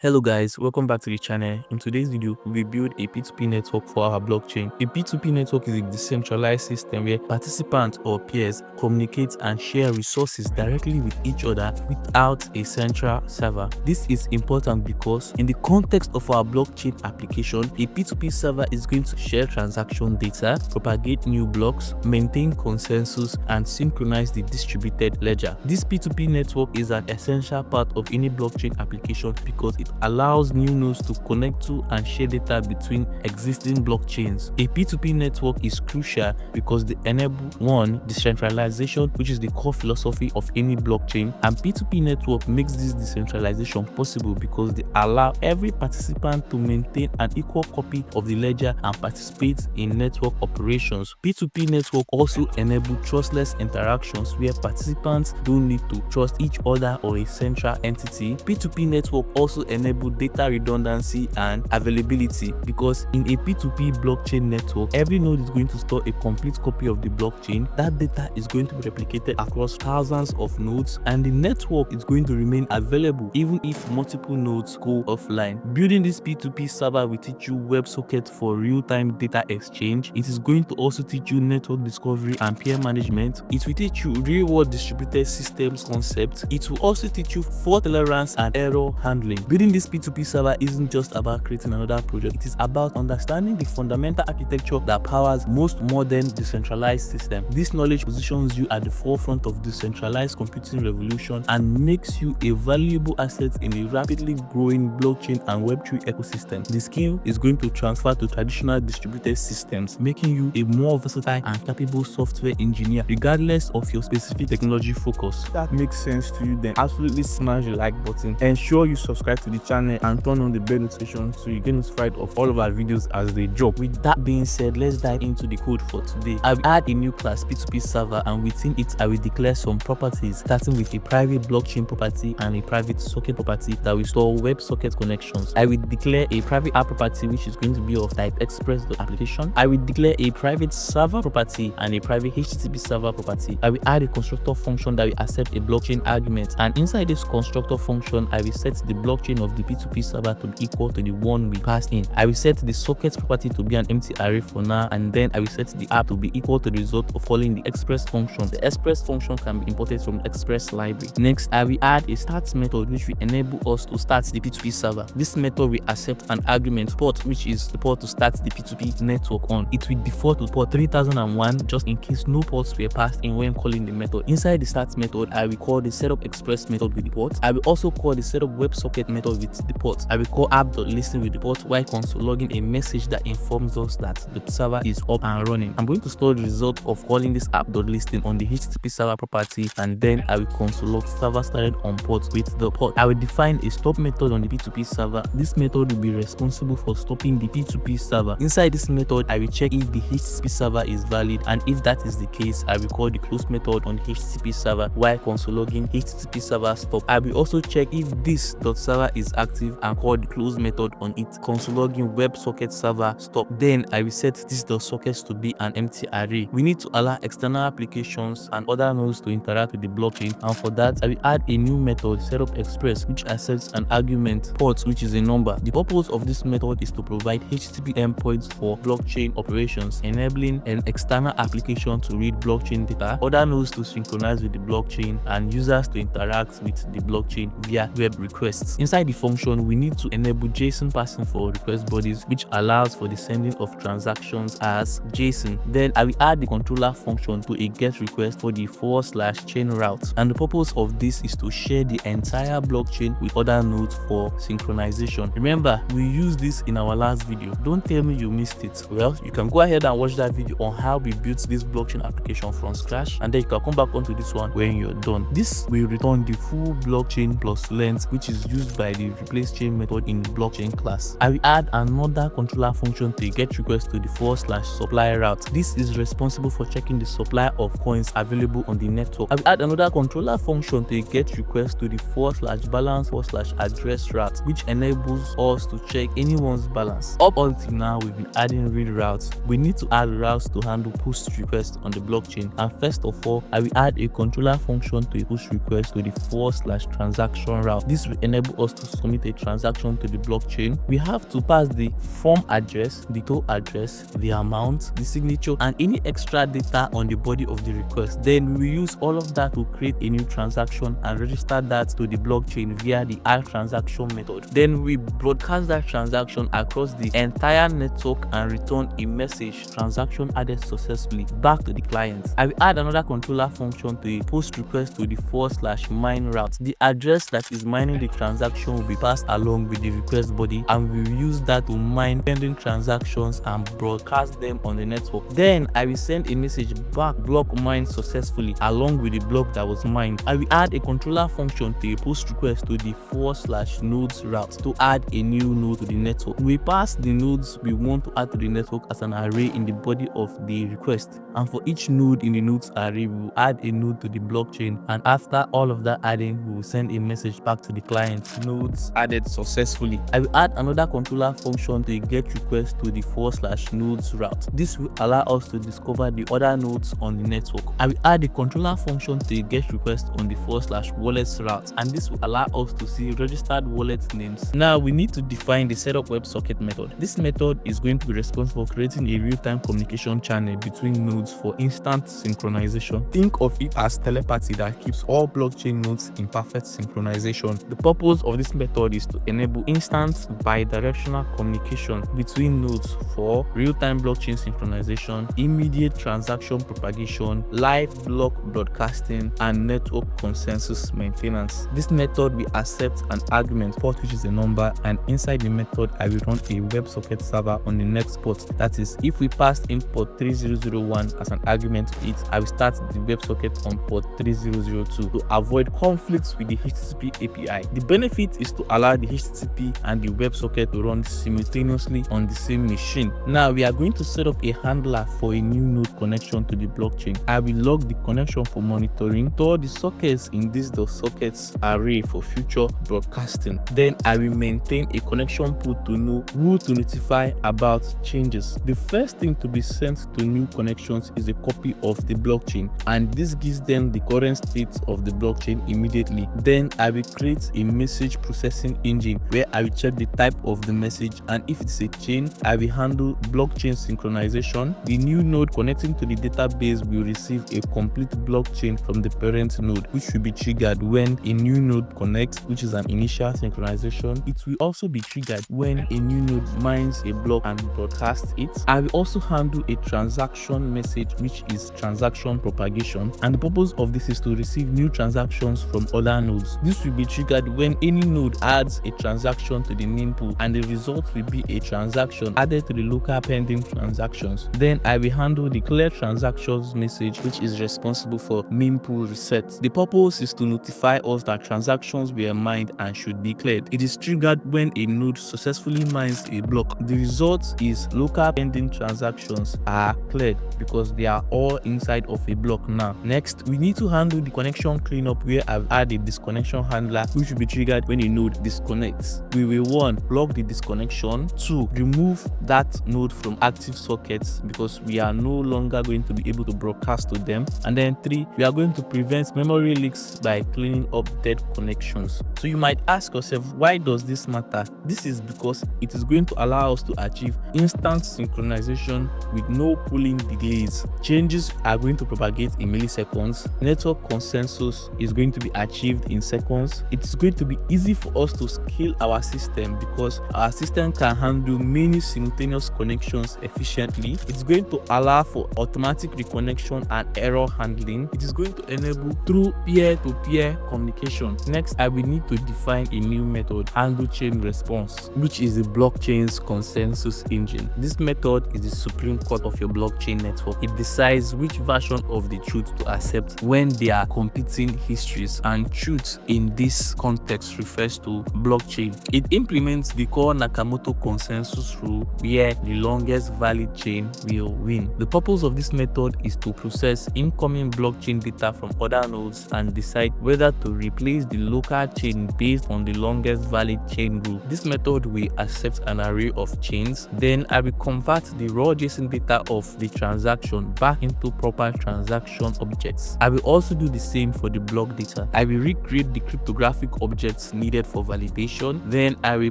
Hello guys, welcome back to the channel. In today's video, we will build a P2P network for our blockchain. A P2P network is a decentralized system where participants or peers communicate and share resources directly with each other without a central server. This is important because in the context of our blockchain application, a P2P server is going to share transaction data, propagate new blocks, maintain consensus, and synchronize the distributed ledger. This P2P network is an essential part of any blockchain application because it allows new nodes to connect to and share data between existing blockchains. A P2P network is crucial because they enable 1. Decentralization, which is the core philosophy of any blockchain, and P2P network makes this decentralization possible because they allow every participant to maintain an equal copy of the ledger and participate in network operations. P2P network also enable trustless interactions where participants don't need to trust each other or a central entity. P2P network also enable data redundancy and availability because in a P2P blockchain network, every node is going to store a complete copy of the blockchain. That data is going to be replicated across thousands of nodes, and the network is going to remain available even if multiple nodes go offline. Building this P2P server will teach you WebSocket for real-time data exchange. It is going to also teach you network discovery and peer management. It will teach you real-world distributed systems concepts. It will also teach you fault tolerance and error handling. Building this P2P server isn't just about creating another project. It is about understanding the fundamental architecture that powers most modern decentralized systems. This knowledge positions you at the forefront of decentralized computing revolution and makes you a valuable asset in a rapidly growing blockchain and Web3 ecosystem. The skill is going to transfer to traditional distributed systems, making you a more versatile and capable software engineer regardless of your specific technology focus. If that makes sense to you, then absolutely smash the like button. Ensure you subscribe to the channel and turn on the bell notification so you get notified of all of our videos as they drop. With that being said, let's dive into the code for today. I will add a new class P2P server, and within it I will declare some properties, starting with a private blockchain property and a private socket property that will store WebSocket connections. I will declare a private app property which is going to be of type express.application. I will declare a private server property and a private HTTP server property. I will add a constructor function that will accept a blockchain argument, and inside this constructor function I will set the blockchain of the P2P server to be equal to the one we passed in. I will set the socket property to be an empty array for now, and then I will set the app to be equal to the result of calling the express function. The express function can be imported from the express library. Next, I will add a start method which will enable us to start the P2P server. This method will accept an argument port, which is the port to start the P2P network on. It will default to port 3001 just in case no ports were passed in when calling the method. Inside the start method, I will call the setup express method with the port. I will also call the setup WebSocket method with the port. I will call app.listen with the port while console logging a message that informs us that the server is up and running. I'm going to store the result of calling this app.listen on the HTTP server property, and then I will console log server started on port with the port. I will define a stop method on the P2P server. This method will be responsible for stopping the P2P server. Inside this method, I will check if the HTTP server is valid, and if that is the case, I will call the close method on the HTTP server while console logging HTTP server stop. I will also check if this.server is active and call the close method on it, console logging WebSocket server stop. Then I will set this.sockets to be an empty array. We need to allow external applications and other nodes to interact with the blockchain, and for that I will add a new method setup express which accepts an argument port which is a number. The purpose of this method is to provide HTTP endpoints for blockchain operations, enabling an external application to read blockchain data, other nodes to synchronize with the blockchain, and users to interact with the blockchain via web requests. Inside the function, we need to enable JSON passing for request bodies, which allows for the sending of transactions as JSON. Then I will add the controller function to a get request for the /chain route, and the purpose of this is to share the entire blockchain with other nodes for synchronization. Remember, we used this in our last video. Don't tell me you missed it. Well, you can go ahead and watch that video on how we built this blockchain application from scratch, and then you can come back onto this one when you're done. This will return the full blockchain plus length, which is used by the replace chain method in the blockchain class. I will add another controller function to get request to the /supply route. This is responsible for checking the supply of coins available on the network. I will add another controller function to get request to the /balance/address route, which enables us to check anyone's balance. Up until now, we've been adding read routes. We need to add routes to handle post requests on the blockchain, and first of all, I will add a controller function to a push request to the /transaction route. This will enable us to submit a transaction to the blockchain, we have to pass the form address, the toll address, the amount, the signature, and any extra data on the body of the request. Then we use all of that to create a new transaction and register that to the blockchain via the add transaction method. Then we broadcast that transaction across the entire network and return a message, transaction added successfully, back to the client. I will add another controller function to a post request to the /mine route. The address that is mining the transaction will be passed along with the request body, and we will use that to mine pending transactions and broadcast them on the network. Then I will send a message back, block mined successfully, along with the block that was mined. I will add a controller function to a post request to the /nodes route to add a new node to the network. We pass the nodes we want to add to the network as an array in the body of the request, and for each node in the nodes array, we will add a node to the blockchain, and after all of that adding, we will send a message back to the client, nodes added successfully. I will add another controller function to a get request to the /nodes route. This will allow us to discover the other nodes on the network. I will add a controller function to a get request on the /wallets route, and this will allow us to see registered wallet names. Now we need to define the setup WebSocket method. This method is going to be responsible for creating a real-time communication channel between nodes for instant synchronization. Think of it as telepathy that keeps all blockchain nodes in perfect synchronization. The purpose of this method is to enable instant bidirectional communication between nodes for real-time blockchain synchronization, immediate transaction propagation, live block broadcasting, and network consensus maintenance. This method will accept an argument port, which is a number, and inside the method I will run a WebSocket server on the next port. That is, if we pass in port 3001 as an argument to it, I will start the WebSocket on port 3002 to avoid conflicts with the HTTP API. The benefit is to allow the HTTP and the WebSocket to run simultaneously on the same machine. Now we are going to set up a handler for a new node connection to the blockchain. I will log the connection for monitoring, store the sockets in this sockets array for future broadcasting. Then I will maintain a connection pool to know who to notify about changes. The first thing to be sent to new connections is a copy of the blockchain, and this gives them the current state of the blockchain immediately. Then I will create a message processing engine where I will check the type of the message, and if it's a chain, I will handle blockchain synchronization. The new node connecting to the database will receive a complete blockchain from the parent node, which will be triggered when a new node connects, which is an initial synchronization. It will also be triggered when a new node mines a block and broadcasts it. I will also handle a transaction message, which is transaction propagation, and the purpose of this is to receive new transactions from other nodes. This will be triggered when any node adds a transaction to the mempool, and the result will be a transaction added to the local pending transactions. Then I will handle the clear transactions message, which is responsible for mempool reset. The purpose is to notify us that transactions were mined and should be cleared. It is triggered when a node successfully mines a block. The result is local pending transactions are cleared because they are all inside of a block now. Next, we need to handle the connection cleanup, where I've added disconnection handler, which will be triggered when a node disconnects. We will 1. Block the disconnection, 2. Remove that node from active sockets because we are no longer going to be able to broadcast to them, and then 3. We are going to prevent memory leaks by cleaning up dead connections. So you might ask yourself, why does this matter? This is because it is going to allow us to achieve instant synchronization with no pooling delays. Changes are going to propagate in milliseconds. Network consensus is going to be achieved in seconds. It is going to be easy for us to scale our system because our system can handle many simultaneous connections efficiently. It's going to allow for automatic reconnection and error handling. It is going to enable through peer-to-peer communication. Next, I will need to define a new method, handle chain response, which is the blockchain's consensus engine. This method is the supreme court of your blockchain network. It decides which version of the truth to accept when they are competing histories, and truth in this context refers to blockchain. It implements the core Nakamoto consensus rule where the longest valid chain will win. The purpose of this method is to process incoming blockchain data from other nodes and decide whether to replace the local chain based on the longest valid chain rule. This method will accept an array of chains. Then I will convert the raw JSON data of the transaction back into proper transaction objects. I will also do the same for the block data. I will recreate the cryptographic objects needed needed for validation. Then I will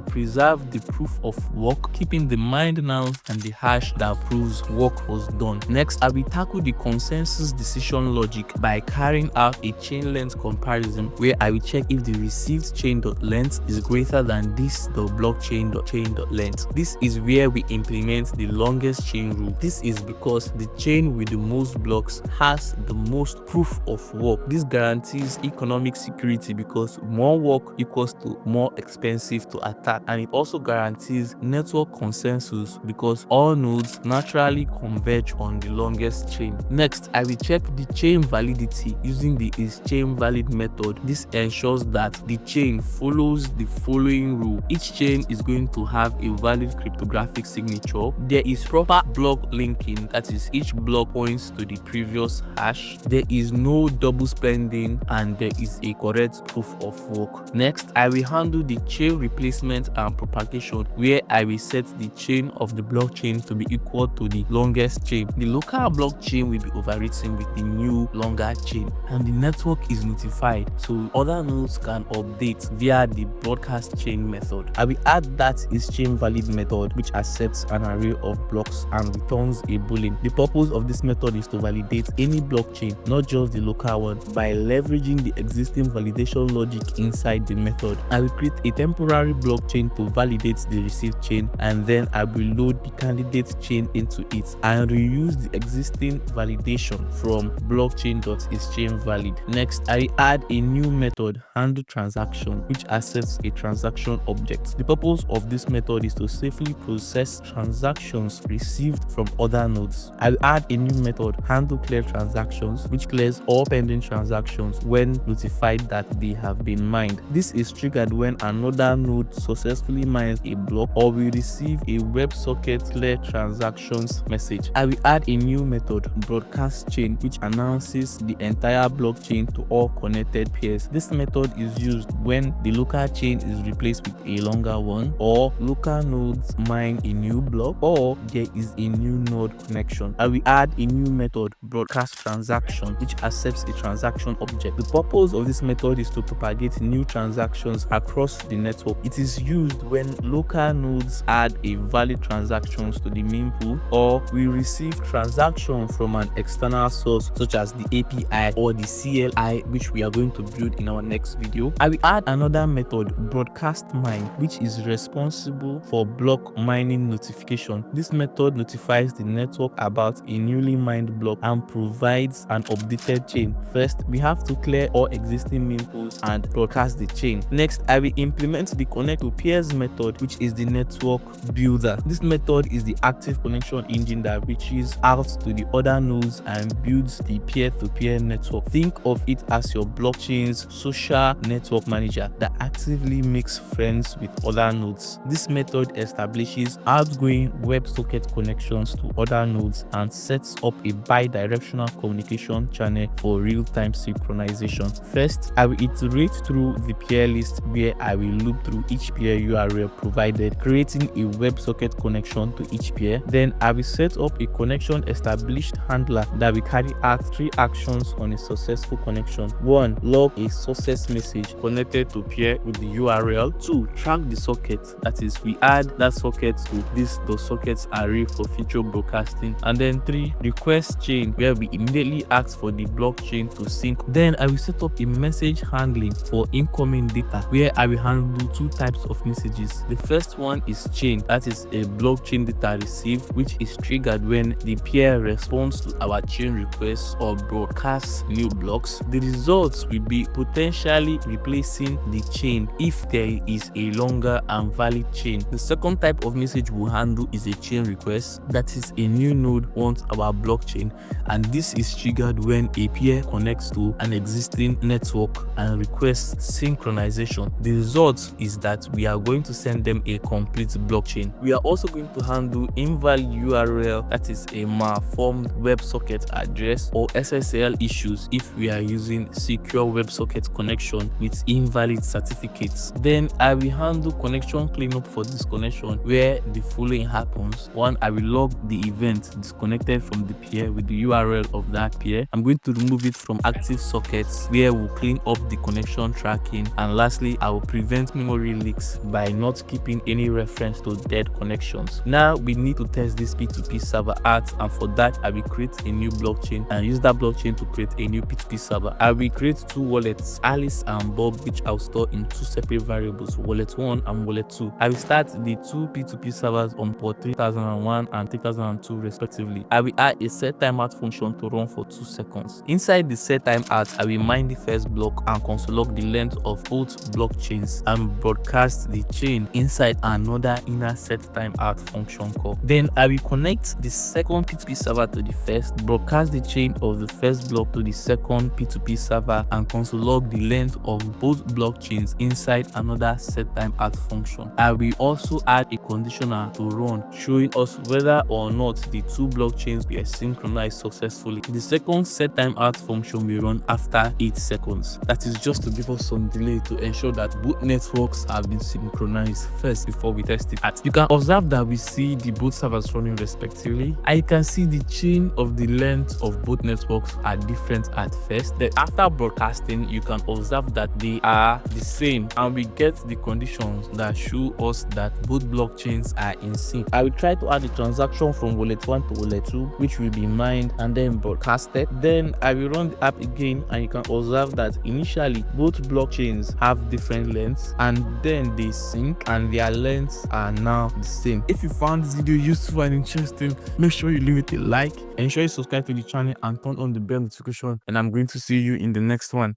preserve the proof of work, keeping the mined nouns and the hash that proves work was done. Next, I will tackle the consensus decision logic by carrying out a chain length comparison where I will check if the received chain.length is greater than this the blockchain.chain.length. This is where we implement the longest chain rule. This is because the chain with the most blocks has the most proof of work. This guarantees economic security because more work equals to more expensive to attack, and it also guarantees network consensus because all nodes naturally converge on the longest chain. Next, I will check the chain validity using the isChainValid method. This ensures that the chain follows the following rule. Each chain is going to have a valid cryptographic signature. There is proper block linking, that is, each block points to the previous hash. There is no double spending, and there is a correct proof of work. Next, I will handle the chain replacement and propagation, where I will set the chain of the blockchain to be equal to the longest chain. The local blockchain will be overwritten with the new longer chain, and the network is notified so other nodes can update via the broadcast chain method. I will add that isChainValid method, which accepts an array of blocks and returns a boolean. The purpose of this method is to validate any blockchain, not just the local one, by leveraging the existing validation logic inside the method. I will create a temporary blockchain to validate the received chain, and then I will load the candidate chain into it and reuse the existing validation from blockchain.isChainValid. Next, I add a new method, handle transaction, which accepts a transaction object. The purpose of this method is to safely process transactions received from other nodes. I'll add a new method, handle clear transactions, which clears all pending transactions when notified that they have been mined. This is triggered when another node successfully mines a block or we receive a WebSocket clear transactions message. I will add a new method, broadcast chain, which announces the entire blockchain to all connected peers. This method is used when the local chain is replaced with a longer one, or local nodes mine a new block, or there is a new node connection. I will add a new method, broadcast transaction, which accepts a transaction object. The purpose of this method is to propagate new transactions across the network. It is used when local nodes add a valid transactions to the main pool, or we receive transactions from an external source such as the API or the CLI, which we are going to build in our next video. I will add another method, broadcast mine, which is responsible for block mining notification. This method notifies the network about a newly mined block and provides an updated chain. First, we have to clear all existing main pools and broadcast the chain. Next, I will implement the connect to peers method, which is the network builder. This method is the active connection engine that reaches out to the other nodes and builds the peer-to-peer network. Think of it as your blockchain's social network manager that actively makes friends with other nodes. This method establishes outgoing WebSocket connections to other nodes and sets up a bi-directional communication channel for real-time synchronization. First, I will iterate through the peer list where I will loop through each peer URL provided, creating a WebSocket connection to each peer. Then I will set up a connection established handler that will carry out 3 actions on a successful connection. 1. Log a success message connected to peer with the URL. 2. Track the socket, that is, we add that socket to this sockets array for future broadcasting. And then 3. Request chain, where we immediately ask for the blockchain to sync. Then I will set up a message handling for incoming data, where I will handle 2 types of messages. The first one is chain, that is a blockchain data received, which is triggered when the peer responds to our chain requests or broadcasts new blocks. The results will be potentially replacing the chain if there is a longer and valid chain. The second type of message we'll handle is a chain request, that is a new node wants our blockchain, and this is triggered when a peer connects to an existing network and requests synchronization. The result is that we are going to send them a complete blockchain. We are also going to handle invalid URL, that is a malformed WebSocket address, or SSL issues if we are using secure WebSocket connection with invalid certificates. Then I will handle connection cleanup for disconnection, where the following happens. 1. I will log the event disconnected from the peer with the URL of that peer. I'm going to remove it from active sockets, where we'll clean up the connection tracking. And lastly, lastly, I will prevent memory leaks by not keeping any reference to dead connections. Now we need to test this P2P server out, and for that I will create a new blockchain and use that blockchain to create a new P2P server. I will create two wallets, Alice and Bob, which I'll store in two separate variables, wallet 1 and wallet 2. I will start the two P2P servers on port 3001 and 3002 respectively. I will add a set timeout function to run for 2 seconds. Inside the set timeout, I will mine the first block and console log the length of both blockchains and broadcast the chain inside another inner set timeout function call. Then I will connect the second P2P server to the first, broadcast the chain of the first block to the second P2P server, and console log the length of both blockchains inside another set timeout function. I will also add a conditioner to run, showing us whether or not the two blockchains were synchronized successfully. The second set timeout function will run after 8 seconds. That is just to give us some delay to ensure that both networks have been synchronized first before we test it. You can observe that we see the both servers running respectively. I can see the chain of the length of both networks are different at first. Then after broadcasting, you can observe that they are the same, and we get the conditions that show us that both blockchains are in sync. I will try to add the transaction from wallet 1 to wallet 2, which will be mined and then broadcasted. Then I will run the app again, and you can observe that initially both blockchains have different lengths, and then they sync and their lengths are now the same. If you found this video useful and interesting, make sure you leave it a like, ensure you subscribe to the channel and turn on the bell notification, and I'm going to see you in the next one.